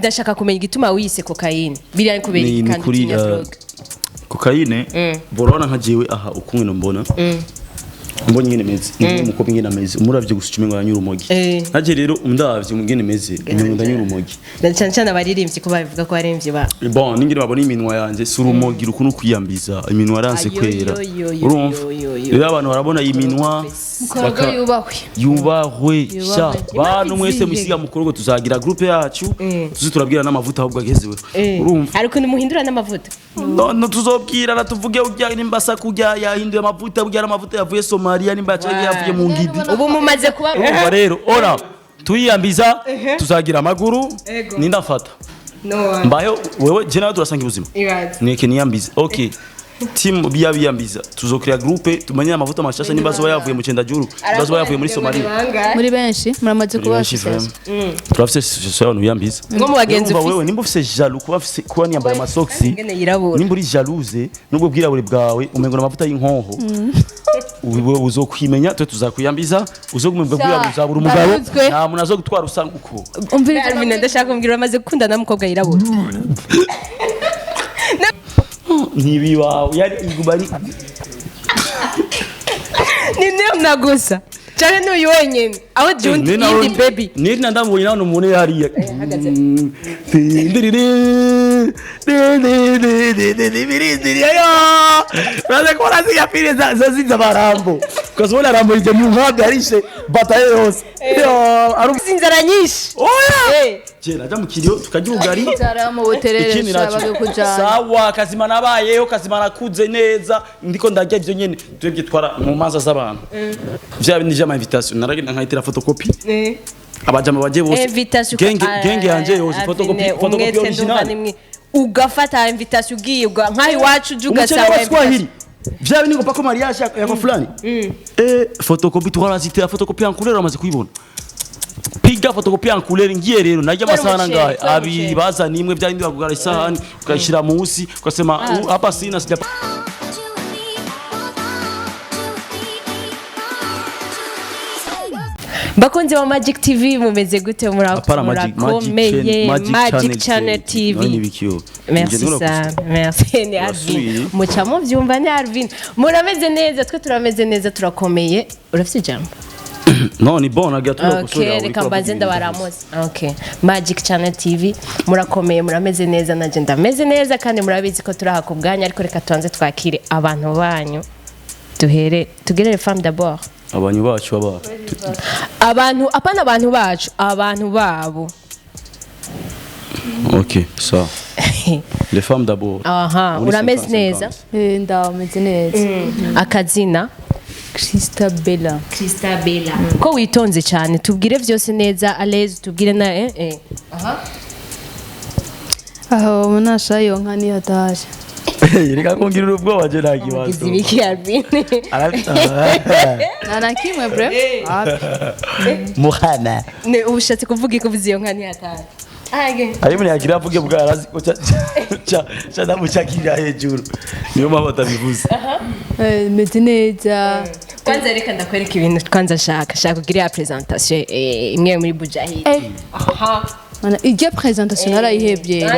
Ndashaka kumenya igituma wise cocaine. Biriya kubera kandi utinya drogue. Cocaine borona nka jewe aha ukumwe no mbona. Mbonye ngene meze. Umukobwa ngene ameze. Umuravye gusucuma ngo yanyura umogi. Naje rero umndavye ngene meze. Inyuma ndanyura umogi. Ndacancana baririmbye ko bavuga ko aremvye ba. Bon ningire babona iminwa yanje sura umogi rukuno kwiyambiza. Iminwa aranse kwera. Urumva? Rero abantu barabona iminwa yubahwe sha bantu mwese musiga mukorogo tuzagira groupe yacu tuzi turabwira n'amavuta ahubwo agezewe urumva ariko ni muhindura n'amavuta no tuzobwira na tuvuge ujya nimbasa kujya yahinduye amavuta ujya n'amavuta yavuye Somalia nimbacha yavuye mu ngidi ubu mumaze kuba urumva rero ora tuyiyambiza tuzagira amaguru nindafata mbayo wewe je nawe turasanga ubuzima neke niyambiza okay team biyambiza tuzokira groupe tumanye amavuta mashasha nimbazo yavuye mu cenda juru bazo yavuye muri Somalia muri benshi muramaze kuba turafise session biyambiza ngo mu bagenzi wewe nimba ufise jaloux kuba niyambaye amasoksi nimba uri jalouse nubwo bwirabure bwawe umengo amavuta y'inkonho wewe uzokwimenya twe tuzakuyambiza uzogumva bwira uzabura umugabo nta muntu azogutwara usanga uko umvira Alvin ndashaka kumbwira amaze gukunda na mukobwa yirabura ntibibaho yari igubari ni mnagusa cyane n'uyu wenyine aho jundi indi baby Nirnah ndamubonye naho umuntu yariye Raza kora ziya pile za barambo kazibona rambo ije mu nkabe arishe bataye yose aruzinzara nyinshi oya cyera jya mu kiriyo tukagira ugari zara mu uterera shabaga kujana sawa kazima nabayeho kazima nakuze neza ndiko ndarya ivyo nyene twebye twara mu manza z'abantu vya bindi jama invitation naragenda nkayitira photocopy abajama baje bose genge yanje yose photocopy original ugafata invitation ugiye nkahi wacu jugasaba Swahili vya bindi ngo pako mariage yako fulani photocopy tukarazitira photocopy en couleur amaze kuyibona piga photocopy en couleur ngiye rero najya masana ngaye abiri baza nimwe byarindi bagugara isahani ukashira munsi ukasema hapa sina sija Bakunzi wa Magic TV mumeze gute murakomeye Magic Channel TV Merci sana merci ni Alvin mucha mu byumva ni Alvin murameze neza twe turameze neza turakomeye urafite jambo No ni bon agatuma gusura okay reka mbazenda baramuzi okay Magic Channel TV murakomeye murameze neza naje ndameze neza kandi murabizi ko turahakubwanya ariko reka tuanze twakire abantu banyu tugere femme d'abord abantu bacu abantu apana abantu bacu abantu babo OK ça les femmes d'abord aha urameze neza ndameze neza akazina Christa Bella ko witonze cyane tubwire byose neza alez tubwire na aha aho munasha yonka ni hataje reka kongira ubwoba je nakibazo izibiki Alvin nana kimwe bre muhana ne ubushatse kuvuga ko biziyo nka ni hataje ari muri yagira avuge bwarazi ko cha ndamuchakira hejuru niyo mpamvu atabivuze meze neza kwanza reka ndakwereka ibintu kwanza shaka kugira presentation imwe muri Bujahid aha mana ije presentation arayihebye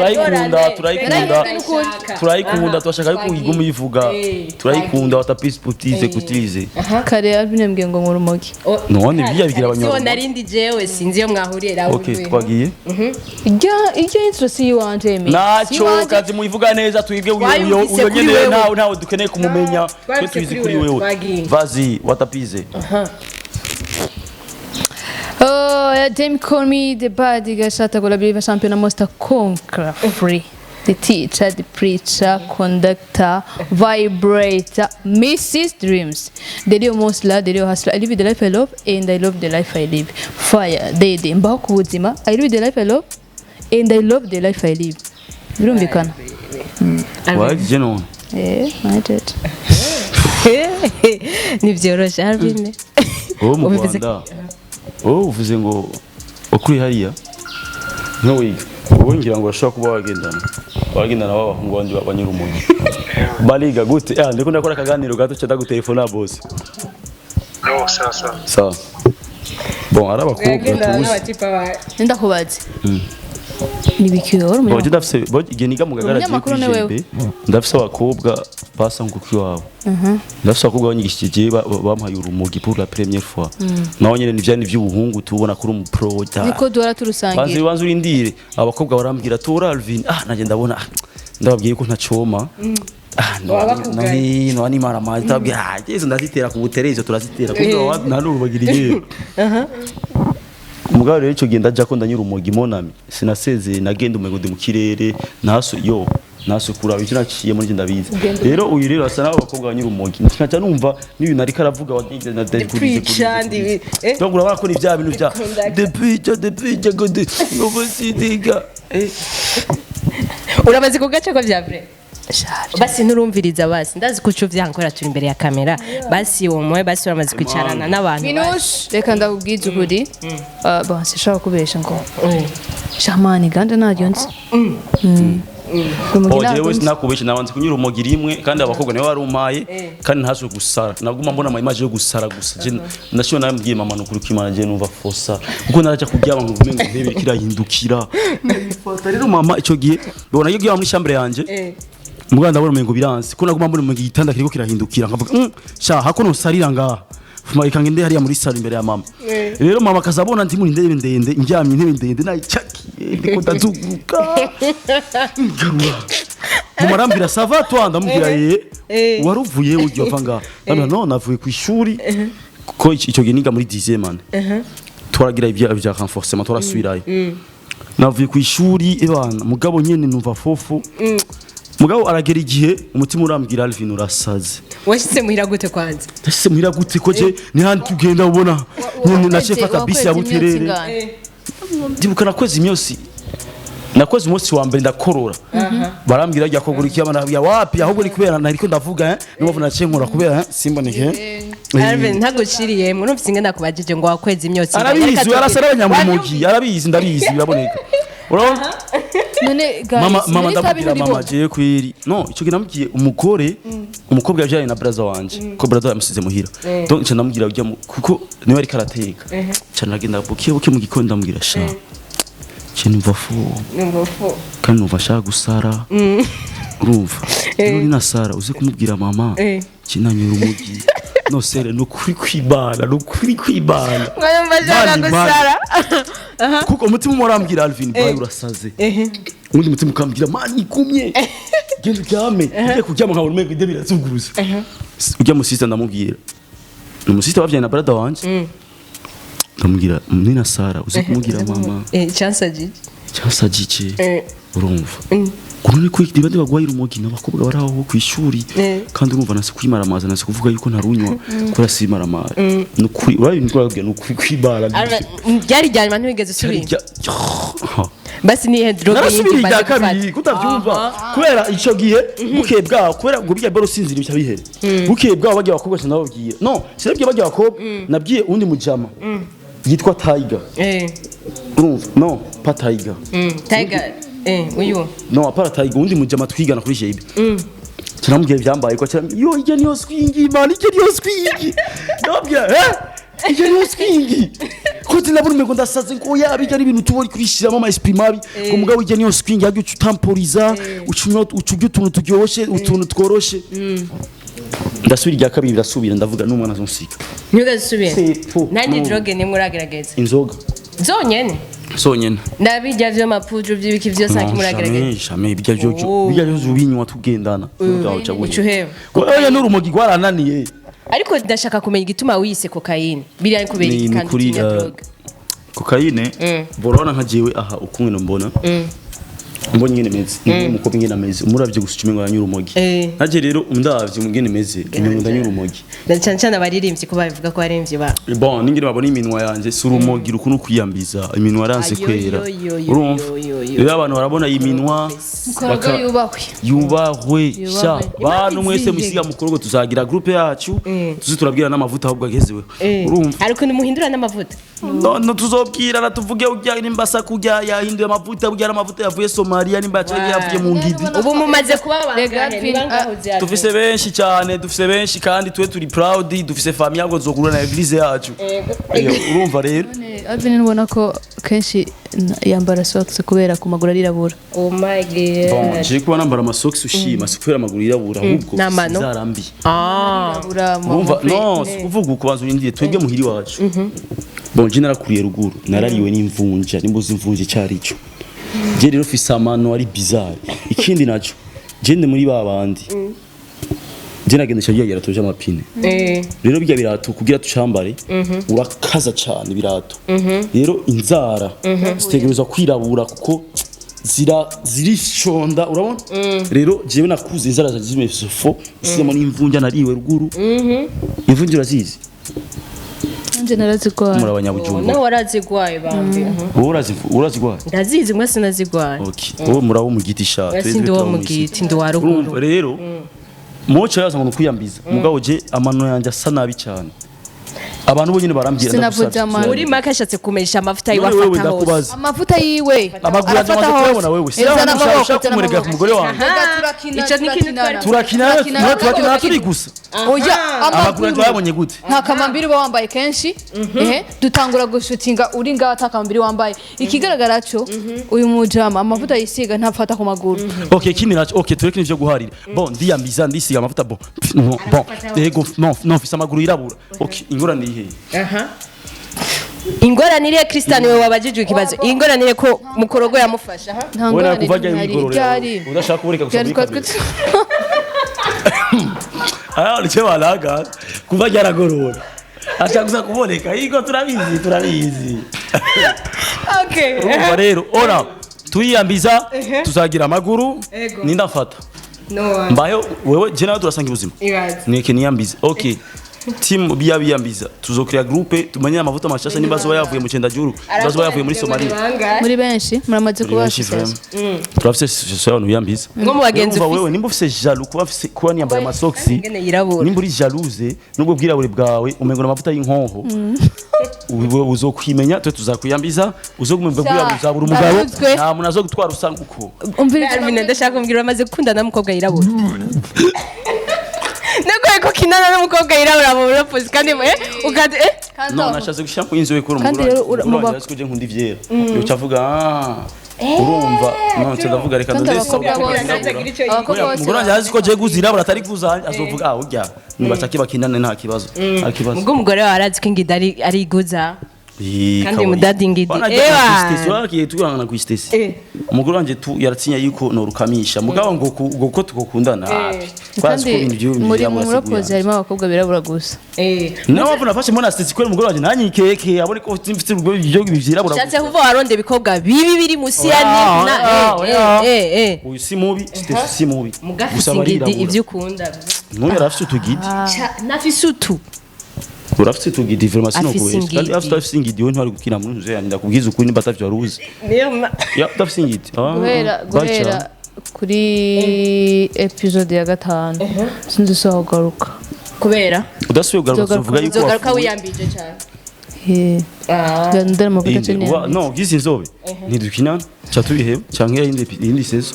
turayikunda twashaka yuko iguma yivuga turayikunda watapisi putize kare Alvin mbwiye ngo ngurumogi none biya bigira abanyoro so narindi jewe sinzi yo mwahuriye rawe okay twagiye ije interest yiwanje me nacho kazi muyivuga neza twibwe uyo nyene nawe dukeneye kumumenya twe tuyizi kuri wewe vazi watapize Oh, they call me the body gashata gola biva champion most conquer free. The teacher, the preacher, conductor, vibrator, Mrs. Dreams. The real most love, the real hustler. I live the life I love and I love the life I live. Fire, they mbaku wuzima. I live the life I love and I love the life I live. Birumvikana. Why you know? I did. Ni byoroshe Alvin. Mu Rwanda. Uvuze ngo ukuri hariya no wiga wowe ngira ngo bashaka kuba wagendana b'abahungu bandi babanyura umuntu baliga gute ndiko ndakora akaganiro gato cyada gutelefona boss sawa bon arabakobwa tuzi ndakubaze Nibikiyo Boje ndafise igihe niga mu gagara je ndafise abakobwa basa nguko iwabo ndafise abakobwa banyigishije bampaye urumogi pour la première fois naho nyene nivyani vy'ubuhungu tubona kuri umu pro niko duhora turusangira banze urindire abakobwa barambwira tora Alvin naje ndabona ndababwiye ko ntacoma no ani mara mazi tabwira jezo ndazitera ku buterezo turazitera kuko narubagiriye umugabo rero ico genda aja ko ndanyura umugi monami sinaseze nagenda umego ndi mu kirere naso kuraba icyo naciye muri ndabizi rero uyu rero asa nabo bakobwa banyura umugi nkaca numva n'ibintu ariko aravuga wagize na depuis donc urabona ko ni vya bintu vya depuis gode novosidiga urabazi ku gace ko vya vrai basi nturumviriza basi ndazi ko uco vyankora turi imbere ya kamera basi uwo mwe basi uramaze kwicarana n'abantu Minush reka ndakubwiza ukuri bon sishaka kubesha ngo Shamani ganda nayo nzi jewe sinakubesha nabanze kunyura umugi rimwe kandi abakobwa niwe warumaye kandi ntazo gusara naguma mbona ama image yo gusara gusa je ndashobora nambwiye mama nukuri kwimana je numva fosa kuko naraja kuryama ngo vume ngo ntebe kirahindukira rero mama ico gihe bibona yo giye muri chambre yanje muganda ndabona umengo biranse ko naguma mbona umengo igitanda kiriko kirahindukira nkavuga sha hakuno sarira ngaha fumarika ngende hariya muri salo imbere ya mama rero mama kazabona ndi muri ndende njyamye intebe ndende nayicakiye ndiko ndazuguruka mumarambira sava twanda mubwira waruvuye ujye vanga no navuye ku ishuri ko ico gihe niga muri 10e man twaragira ibya renforcement twarasubirayo navuye ku ishuri ebana mugabo nyene numva fofu mugabo aragera igihe umutima urambwira Alvin urasaze washitse muhira gute kwanza ndashitse muhira gute ko je ni handi tugenda ubona nyene nachefa kabisa ya buterere ndibuka nakoze imyosi nakoze umunsi wa mbere ndakorora barambwira ajya kogura ikiyama nabya wapi ahubwo ni kubera nariko ndavuga nibavu nacenkura kubera simboneke Alvin ntaguciriye mu numvise ngenda kubajije ngo wakweze imyosi arabizi arasara abanyamugi arabizi ndabizi biraboneka urabona none mama ndabwira mama je kwiri no ico ginamubwiye umukobwa yavyanye na brother wanje ko brother yamusize muhira donc nca ndamubwira ujya kuko niwe ari karateka cyane nagenda buke mu gikondo ndamubwira sha je numva fu kandi numva shaka gusara urumva rero ni nasara uze kumubwira mama kinanyura umugi no sere no kuri kwibana ngomba shaka gusara kuko umutima umurambwira Alvin bayi urasaze undi mutima ukambwira mani ikumye genda uryame ugiye kuryama nkabona umengo ide birazuguruza ujya musista ndamubwira ni musista wavyaye na brother wanje ndamubwira ni nasara uze kumubwira mama chansajije urumva kurone ko ikindi bandi bagwaye urumogi n'abakobwa baraho ku ishuri kandi urumva nase kwimara amazi nase kuvuga yuko ntarunywa kora simara amazi nukuri urayi ndwabwiye nukuri kwibara byari ryari mantu wigeze subira basi ni droge yindi baje gufata kutavyumva kubera ico gihe buke bwa kubera ngo bijya bero sinzira bica bihere buke bwa bagiye bakobwa cyane babwiye no sibye bagiye bakobwa nabwiye undi mujama yitwa Tiger urumva no pa Tiger Tiger uyu no apara Tiger undi mujama twigana kuri JB kinamubwiye byambaye ko yo ije niyo swingi man ije niyo swingi ndabwiye ije niyo swingi ko tinabona umego ndasaze ngo yabijya ari ibintu tubori kurishiramo ama esprimabi ko mugabo ije niyo swingi yajya ucamporiza ucunyo utuntu turyoshe utuntu tworoshe ndasubira rya kabiri ndasubira ndavuga n'umwana azonsika ntugazisubira nandi droge nimwe uragerageza inzoga zonyene nabijya vyo mapudru by'ibiki vyose akimuragerageza shame bijya vyo binywa tugendana ucuheba ko oya n'urumogi gwarananiye ariko ndashaka kumenya igituma wise cocaine biri kubera iki kandi droge cocaine borona nka jewe aha ukumwe no mbona mbonye ngene meze umukobwa ngene ameze umuravye gusucuma ngo yanyura umogi naje rero umndavye ngene meze ngo ndanyura umogi cyane abaririmbyi ko babivuga ko aremvye ba bon ningire babona iminwa yanje sura umogi rukuno kwiyambiza iminwa aranse kwera urumva rero abantu barabona iminwa yubahwe sha bantu mwese musiga mukorogo tuzagira groupe yacu tuziturabwira n'amavuta ahubwo agezewe urumva ariko nimuhindura n'amavuta no tuzobwira natuvuge ujya nimbasa kujya yahinduye amavuta ujya amavuta yavuye Somalia Maria nimba yacagiye yavuye mu ngidi ubu mumaze kuba bangahe dufise benshi cyane dufise benshi kandi twe turi proud dufise famille yago zokura na eglise yacu urumva rero Alvin ubona ko kenshi yambara socks kubera ku maguru arirabura oh my god bon je kuba nambara ama socks ushima sikubera amaguru yirabura ahubwo zarambi urumva no uvuga ukubanza urindiye twebwe muhiri wacu bon je narakuriye ruguru narariwe n'imvunja nimbuzi imvunja cyarico je rero fise amano ari bizarre ikindi naco je ndi muri babandi je nagendesha yagera toje amapine rero bijya birato kugira tucambare urakaza cyane birato rero inzara zitegerezwa kwirabura kuko zirishonda urabona rero jewe nakuze inzara za zimefo isemo n'imvunja nariwe ruguru imvunja urazizi nje narazigwaye muri abanyabujumba no warazigwaye bambi urazigwaye ndazizi mwe sinazigwaye okay uwo murabo mu giti sha twese wo mu giti ndi waruguru rero mocho yaza ngo kwiyambiza mugabo je amano yanje asa nabi cyane abantu bonyine barambira ndavuga muri make ashatse kumesha amavuta yiwafata hose amavuta yiwe amaguru aje kubona wewe sinashaka kumurega ku mugore wanjye ico nikintu turakina turi gusa oya amaguru yabonye gute nta kamambiri wambaye kenshi dutangura gushutinga uri ngaho atakambiri wambaye ikigaragara cyo uyu mujama amavuta yisiga ntafata ku maguru okay kini nacho okay tureke nivyo guharira bon ndiyambiza ndisiga amavuta bon ego non fisa amaguru yirabura okay ingorane ihe ingoranire Christa niwe wabajijwe ikibazo ingoranire ko mukorogo yamufasha wena kuvajya ibigororero udashaka kubureka gusabika niche balaga kuvajya aragorora ashaka kuboneka iko turabizi okay urumva rero ora tuyiyambiza tuzagira amaguru nindafata mbayo wewe je nawe turasanga ubuzima nike niyambiza okay team biyambiza tuzokira groupe tumanye amavuta mashasha nimbazo yavuye mu cenda juru bazo yavuye muri Somalia muri benshi muramaze kubashisa turafise session biyambiza ngo mu bagenzi wewe nimba ufise jaloux kuba niyambaye amasoksi nimba uri jalouse nubwo bwirabure bwawe umengo amavuta y'inkonho uzokwimenya twe tuzakuyambiza uzogumva bwira uzabura umugabo nta muntu azogutwara usanga uko umvira ndashaka kumbwira bamaze gukundana n'umukobwa yirabura Nagoye ko kinana n'umukobwa yirabura mu Umuropozi kandi ukade no nashaze gushyira mu inzu we kuri umugabo ariko je nkundi vyera yo cavuga urumva no ndavuga reka ndese umugabo yazi ko je guzirabura atari kuzanya azovuga urya nibashake bakinane nta kibazo ubwo umugore warazi ko ingida ari guza kandi mudadi ngidi ewa turangana ku station umugore wanje yaratsinya yuko no rukamisha mugabo ngo ko tukokundana kandi muri Umuropozi harimo abakobwa birabura gusa no wavuna fashe mbona station kwera umugore wanje nanyikeke abone ko mfite ubwo byo byirabura cyatse kuva waronde bikobwa bibi biri musi ya Nirnah uyu si mubi station si mubi gusa ngidi ivyo ukunda no yarafite utugidi nafise utu urafite tugidi information no kubesha kandi afite singidi we ntwari gukina muri nzu yandi ndakubwiza ukuri nimba atavyo waruzi ya afite singidi guhera kuri episode ya 5 sinzi so garuka kubera udasuye garuka uvuga yuko garuka wiyambije cyane ndandara mavuga cyane no gizi nzobe ntidukina cyatubiheba canke yindi sezo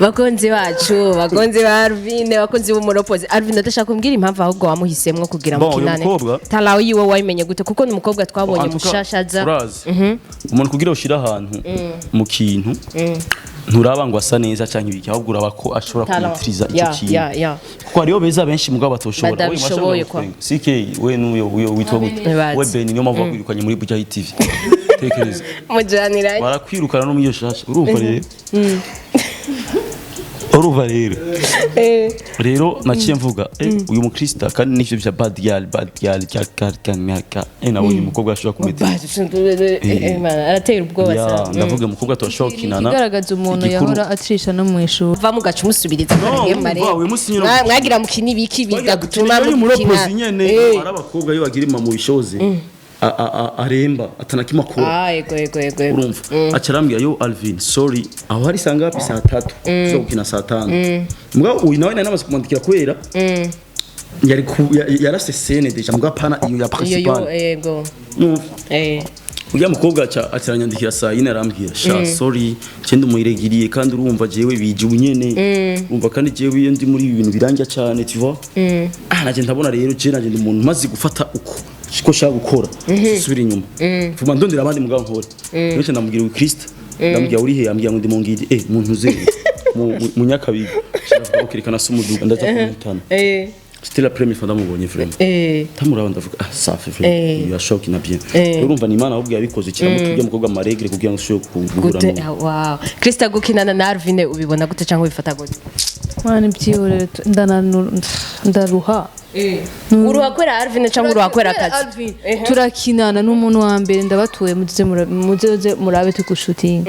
bakonzi bacu bakonzi ba Alvin bakonzi b'Umuropozi Alvin ndashaka kumbwira impamvu ahubwo wamuhisemwe kugira mu kinane talawo yiwe wayimenye gute kuko ni umukobwa twabonye mushashaza umuntu kugira ushira ahantu mu kintu nturaba ngo asa neza canke ibiki ahubwo uraba ko ashobora kumutiriza icyo kintu kuko hariyo beza benshi mugabo batoshobora we bashoboye kwa CK we n'uyo witwa gute we Ben niyo mavuga kwirukanye muri Bujayi TV tekereza mujaniranye barakwirukana no muyo shasha urumva rero uruva rero naciye mvuga uyu mukrista kandi n'ivyo bya bad girl cyaka nabonye umukobwa ashobora kumutira aratera ubwoba cyane ndavuga umukobwa turashobora kinana igaragaza umuntu yahora acisha no mu ishuri va mugaca umusubiriza maremare mwagira mukini ibiki biga gutuma mukina nyene arabakobwa yo bagira mu bishoze aremba atanakimakora yego urumva acarambira yo Alvin sorry aho hari sanga hapi saa 3 zo gukina saa 5 mugabo uyu nawe namaze kumwandikira kwera yarase scene deja mugabo pana iyo ya principal yego Ujya mukobwa atiranyandikira saa yine arambwira sha sorry cyende umuyiregiriye kandi urumva jewe bije unyene umva kandi jewe iyo ndi muri ibintu birangira cyane tu vois naje ndabona rero je naje umuntu mazi gufata uko ko shaka gukora subira inyuma vuma ndondera abandi mugabo nkora rero ndamubwira Christa ndamubwira uri he ambwira ngo ndi mungiri muntu ze mu nyakabiga shaka gukerekana sumuduga ndaza kumutana C'était la première fois ndamubonye vraiment tamura ndavuga ça fait vraiment il a choqué na bien urumva ni imana ahubwo yabikoze kiramutubye mukobwa amaregre kugira ngo usho kugura wow Christa gukinana na Alvin ubibona gute cyangwa ubifata gute mwana byihore ndaruha uruha kwera Alvin cyangwa uruha kwera akazi turakinana n'umuntu wa mbere ndabatuye muze murabe tugushooting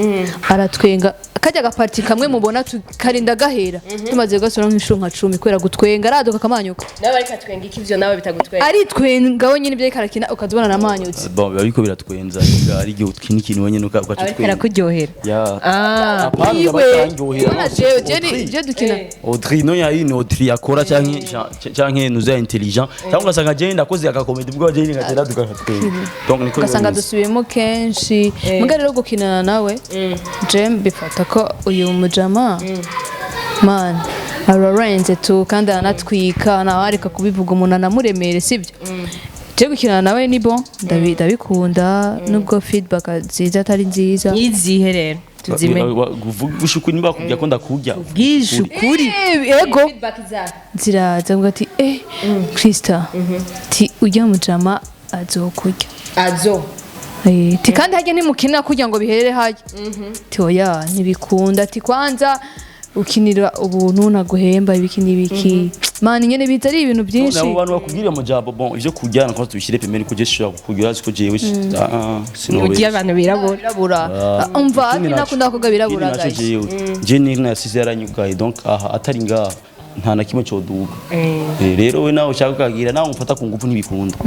aratwenga kajya gaparti kamwe mubona karinda gahera tumaze gasora nk'inshuro nka 10 kwera gutwenga aradoka kamanyuka nawe ariko atwenga ikivyo nawe bitagutwenga ari twenga wonyine byo karakina ukazibona namanyutse bon ariko biratwenza ari igihe utkina ikintu wonyine ukacutwenga kuryohera apana batangohera je dukina Audrey no yayi no Audrey akora canke nuza intelligent cyangwa ugasanga je ndakoze akakomedi bwo je ngatera tukatwenga donc niko ugasanga dusubiyemo kenshi muga rero gukinana nawe je bifata ko uyu mujama man ararenze tu kandi anatwika nawe ariko kubivuga umuntu anamuremere sibyo je gukina nawe ni bon ndabikunda nubwo feedback nziza atari nziza yizihe rero tuzimenye gushukuri niba kujya ko ndakujya bwishukuri ego ziraza ngo ati Christa ti ujya mujama azokurya ti kandi hajye ntimukina kugira ngo biherere hajye ti oya ntibikunda ti kwanza ukinira ubuntu naguhemba ibiki nibiki mani nyene bitari ibintu byinshi nabo bantu bakubwira mu jabo bon ivyo kujyana ko tubishire pemeri kuje shaka kugira ziko jewe ugiye abantu birabura umva ati nakunda ko birabura guys je Nirnah yasize yaranyugaye donc atari ngaha nta na kimwe cyo duga rero we nawe ushaka kagira nawe umfata ku ngufu ntibikunda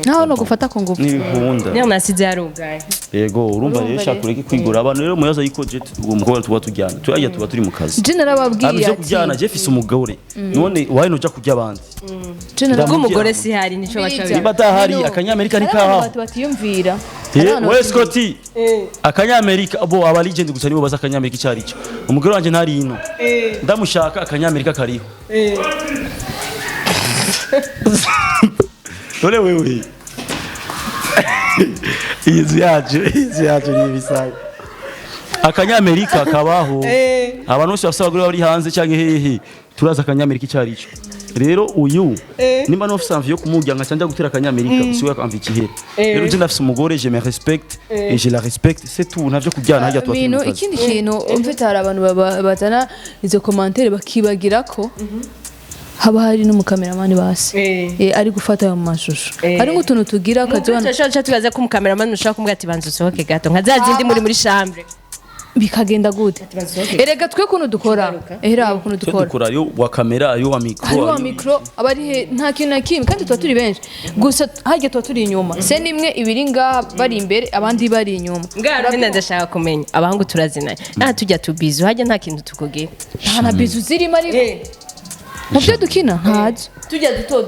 naho no gufata ku ngufu ntibikunda Nirnah yasize yarugaye yego urumva rero shaka kureke kwigura abantu rero muyaza yiko je uwo mukobwa tuba tujyana turajya tuba turi mu kazi je narababwiye ati kujyana je fise umugore none waye no kujya abandi je narabwo umugore si hari nico bacabira niba tahari akanyamerika ni kaha batiyumvira we Scotty akanyamerika bo aba legend gusa nibo baza akanyamerika cyari cyo umugore wanje ntari ino ndamushaka akanyamerika kariho dole wewe izi yaje ni bisaye akanyamerika kabaho abantu bose bafite abagore bari hanze cyangwa hehe turaza akanyamerika cyari cyo rero uyu nimba no fisa yo kumujya nkacanja gutera akanyamerika siwe akamva ikihere rero je ndafise umugore je me respecte et je la respecte c'est tout navyo kujyana hajya tuba ibintu ikindi kintu umfite hari abantu bazana izo commentaire bakibagira ko haba hari n'umukameramani basi ari gufata ayo mashusho ari nk'utuntu tugira akazona cyashaka tugaza ko umukameramani ushaka kumubwira ati banza usohoke gato nkazazindi muri chambre bikagenda gute erega twe kuntu dukora abo kuntu dukora yo wa kamera yo wa micro abari nta kintu na kimwe kandi tuba turi benshi gusa hajye tuba turi inyuma se nimwe ibiri ngaha bari imbere abandi bari inyuma ngara ndashaka kumenya abahungu turazinanye tujya tubizu hajye nta kintu tukubwira nta na bizu zirimo ariko mubyo dukina ntazo tujya duto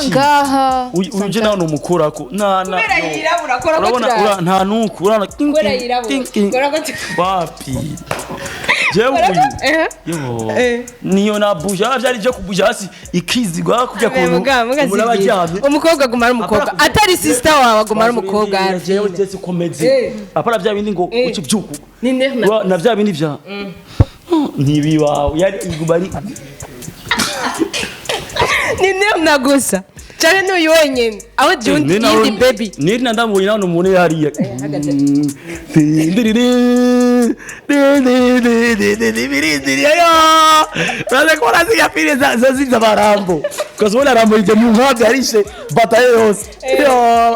ngaha uje nawe numukura ko kubera yirabura kora ko urabona nta nuku urana kubera yirabura wapi jewe yo niyo nabuja byari byo kubuja hasi ikizigwa kujya kuntu umurabajyamye umukobwa gumara umukobwa atari sister wawe agumara umukobwa jewe jesi komedi apara bya bindi ngo ukibyuku ni Nirnah na bya bindi bya ntibiwawe yari igubari ni Nirnah gusa cyane n'uyu wenyine aho jundi yindi baby Nirnah ndamubonye nawe umuntu yariye Baze kora ziga pire za barambo kazobona rambo ije mu nkabe yarishe bataye yose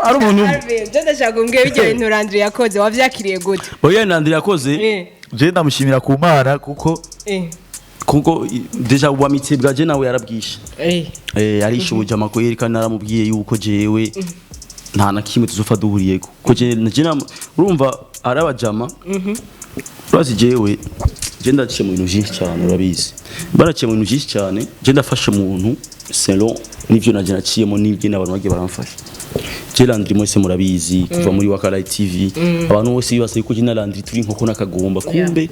ari umuntu je ndashaka umbwe bijye bintu Nirnah yakoze wavyakiriye gute oya Nirnah yakoze je ndamushimira ku Mana kuko deja uwamitse bwaje nawe yarabwishe arishuje amako yerekana naramubwiye yuko jewe nta na kimwe tuzofa duhuriye ko je urumva arabajama urazi jewe je ndaciye mu bintu byinshi cyane urabizi baraciye mu bintu byinshi cyane je ndafashe umuntu selon nivyo naje naciyemo n'ibyo n'abantu bagiye baramfasha je Landry mwese murabizi kuva muri Wakala TV abantu bose bibase ko kina Landry turi nkoko nakagomba kumbe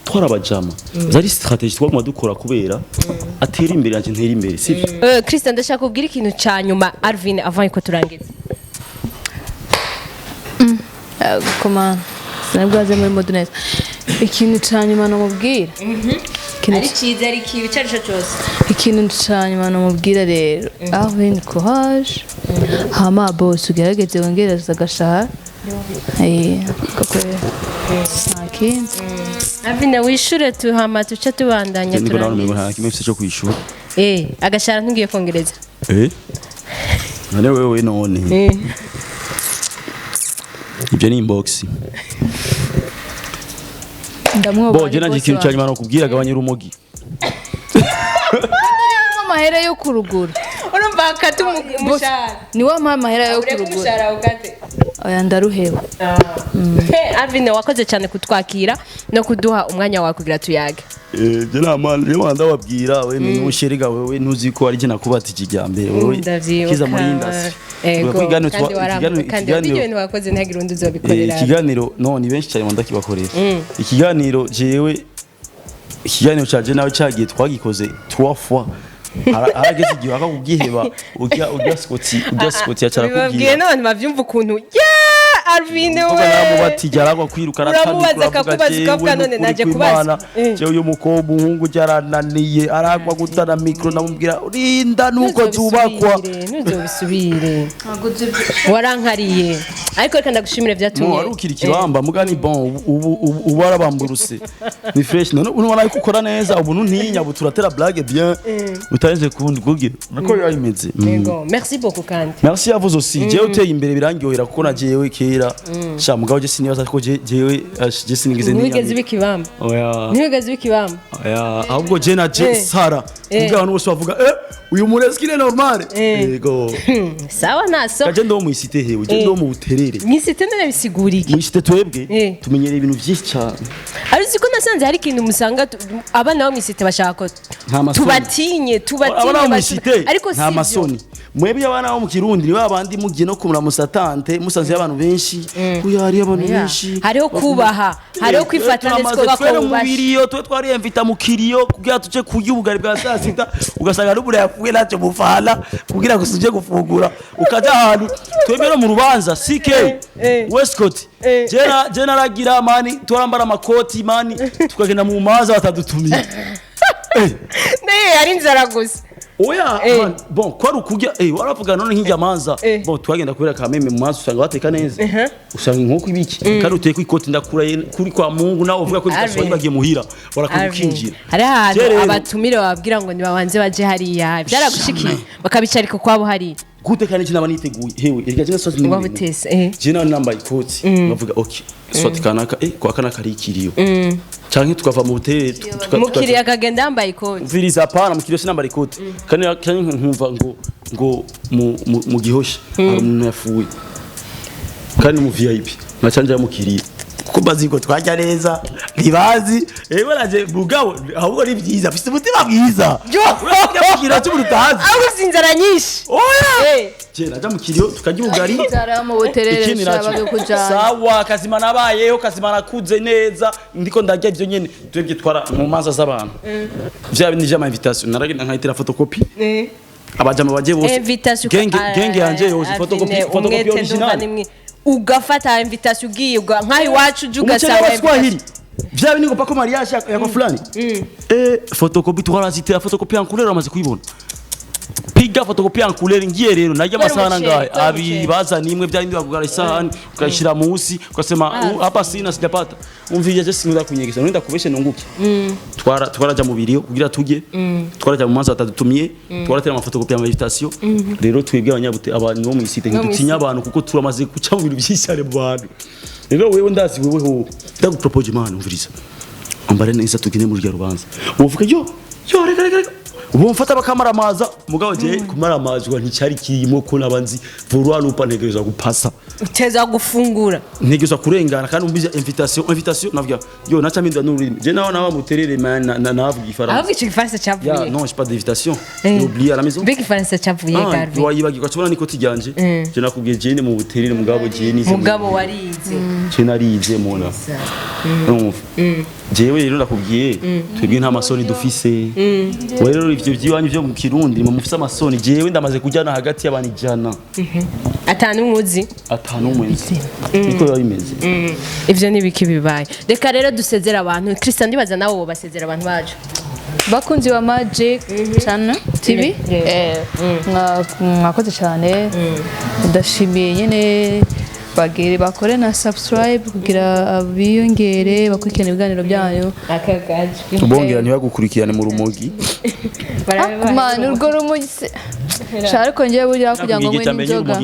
twarabajama zari strategie twaguma dukora kubera atera imbere yanje ntera imbere sivyo Christa ndashaka kubwira ikintu cyanyuma Alvin avant ko turangiza Comment nabwaze muri mode neza ikintu cyanyuma no mubwira ari cyiza ari kibi cyarisho cyose ikintu cyanyuma no mubwira rero Alvin courage hama boss ugerageze wongereza agashahara kakwe sakinze Alvin wishure tuhama tuce tubandanya niko nawe ngo nta kimwe cyo kwishura agashahara ntugiye kongereza none wewe none ibyo ni inbox ndamwoba je nanje ikintu cyanyuma no kubwira gabanya urumogi amahera yo kurugura urumva akati umushara ni wa mahera yo kurugura oya ndaruheba Alvin wakoze cyane kutwakira no kuduha umwanya wawe kugira tuyage je namanje wanda wabwira we n'usheriga wewe ntuzi ko ari je nakubata ikijyambere wewe kiza muri industry ikiganiro none benshi cyane wanda kibakorera ikiganiro jewe ikiganiro cyaje nawe cyagiye twagikoze 3 fois arageze igihe akakubwiheba ujya Scott yacara kubwira babwiye n'abantu bavyumva ukuntu Alvin we namubati jaragwa kwiruka arakubaza none naje kubaza je uyu mukobwa umuhungu cyarananiye aragwa gutana micro namubwira urinda nuko zubakwa ntuzobisubire warankariye ariko reka ndagushimire byatumye warukira ikibamba mugani bon ubu arabamburuse ni fresh none ubona ko ukora neza ubu ntinya buturatera blague bien utaje kugira nako yayimeze yego merci beaucoup kandi merci à vous aussi je uteye imbere birangyohera kuko najewe kera sha mugabo je sinibaza ko jewe je sinigeze nigeze bikibamba nigeze bikibamba ahubwo je na je Sara ubwo abantu bose bavuga uyu mureskine normal yego sawa naso kaje ndo muisite hewe je ndo mu uterere mwisite none bisigurike muisite twebwe tumenyere ibintu byinshi cyane ari siko nasanze hari ikintu musanga abana bo mwisite bashaka tubatinye ariko nta masoni mwebwe abana bo mu Kirundi ni babandi mugiye no kumura musatante musanze abantu benshi kuyari abantu benshi hariho kubaha hariho kwifata neza ko bakobasha mubiriyo twe twari invita mu kiriyo kugira tuje kurya ubugari bwa sasita ugasanga n'ubure yafuye naco mufala kugira ngo suje gufungura ukaja ahantu twebero mu rubanza CK Westcott jena ragira mani turambara amakoti mani tukagenda mu maza batadutumira naye yari nzara gusa oya bon kwa rukujya waravuga none nk'ijya manza bon twagenda kubera kameme mu maso usanga bateka neza usanga inkoko ibiki kandi uteye kwikoti ndakura kuri kwa Mungu nawe uvuga ko bitasohoye bagiye muhira barakukinjira hari ahantu abatumire babwira ngo nibabanze baje hariya byaragushikiye bakabicarika kwabo hari guteka n'iki nabaniteguye hewe irya jina sozi n'ibintu jina nambaye ikoti bavuga okay swati kanaka kwa kanaka ari ikiriyo canke tukava mu hotel mukiri akagenda yambaye ikoti viriza pana mukiriyo sinambaye ikoti kandi nkumva ngo mu gihosha hari umuntu yafuye kandi mu VIP nacanje mukiriye kuko bazi ko twajya neza ntibazi baraje mugabo ahubwo ni byiza afite umutima mwiza urabona cyo burutazi aho sinzara nyinshi oya je naja mu kiriyo tukajya ubugari nzara mu uterera shabaga kujana sawa kazima nabayeho kazima nakuze neza ndiko ndarya ibyo nyene twebwe twara mu manza z'abantu vya bindi jama invitation naragenda nkayitira photocopy abajama baje bose genge yanje yose photocopy original ugafata invitation ugiye nkayi wacu ugasaba Swahili vya bindi ngo pako mariage yako fulani photocopy twarazitira photocopy en couleur amaze kuyibona piga photocopy en couleur ngiye rero najya masana ngaye abibaza nimwe bya bindi bagugara isahani ukashira munsi ukasema hapa sina sijapata umvije je sinura kunyegeza nenda kubeshe nunguke twaraja mu biriyo kugira tujye twaraja mu manza atadutumye twaratera amaphotocopy y'invitation rero twebwe abanyabute abantu bo mu isite ntidutinya abantu kuko turamaze kuca mu bintu byisare mu bantu rero wewe ndazi wewe ho ndagupropose man umviriza ambare neza tugine mu rya rubanza uvuga yo reka ubu mfata bakamaramaza mugabo je kumaramazwa nticari kirimo ko nabanzi vouloir lupa ntegereza gupasa uteza gufungura ntegereza kurengana kandi umbiza invitation navuga yo nacaminda n'ururimi je nawe muterere navuga ifaransa ahubwo iki gifaransa cyavuye ya non j'ai pas d'invitation j'ai oublié à la maison big ifaransa cyavuye garbi wayibagirwa cubona niko tijyanje je nakubwiye je ni mu buterere mugabo je ni mugabo warize je narize mona jewe rero nakubwiye twebwe nta masoni dufise we rero ivyo vyiwanyu vyo mu Kirundi mufise amasoni jewe ndamaze kujyana hagati y'abantu 100 atanu muzi niko biba bimeze ivyo nibiki bibaye reka rero dusezera abantu Christa ndibaza nawe wo basezera abantu bacu bakunzi wa Magic Channel TV mwakoze cyane ndashimiye nyene bagere bakore na subscribe kugira biyongere bakurikirana ibiganiro byanyu akagaje ubongera ntibagukurikirane mu rumogi man urwo rumogi share ko ngiye burya kugira ngo ngwe inzoga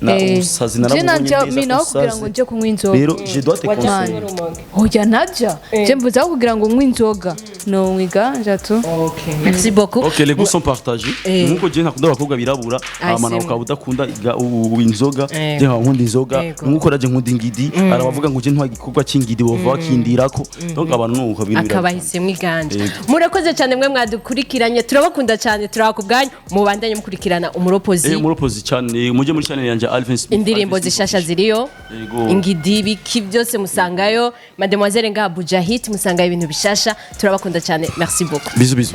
na usazi narabonye mina kugira ngo nje kunywa inzoga rero je dois te conseiller oya najya je mbuza kugira ngo nywe inzoga no mwiga jato okay merci beaucoup okay les goûts sont partagés nkuko je ntakunda abakobwa birabura amana ukaba ukunda inzoga je nkunda inzoga nkuko raje nkunda ingidi arabavuga ngo je ntwa gikorwa cy'ingidi bova kindirako donc abantu nuko bintu akabahisemo iganje murakoze cyane mwe mwadukurikiranye turabakunda cyane turakubwanya mubandanye mukurikirana umuropozi cyane muje muri channel yanje Alvin Smith indirimbo zishasha ziriyo ingidi biki byose musangayo mademoiselle nga Abuja hit musangayo ibintu bishasha turabakunda cyane merci beaucoup bisous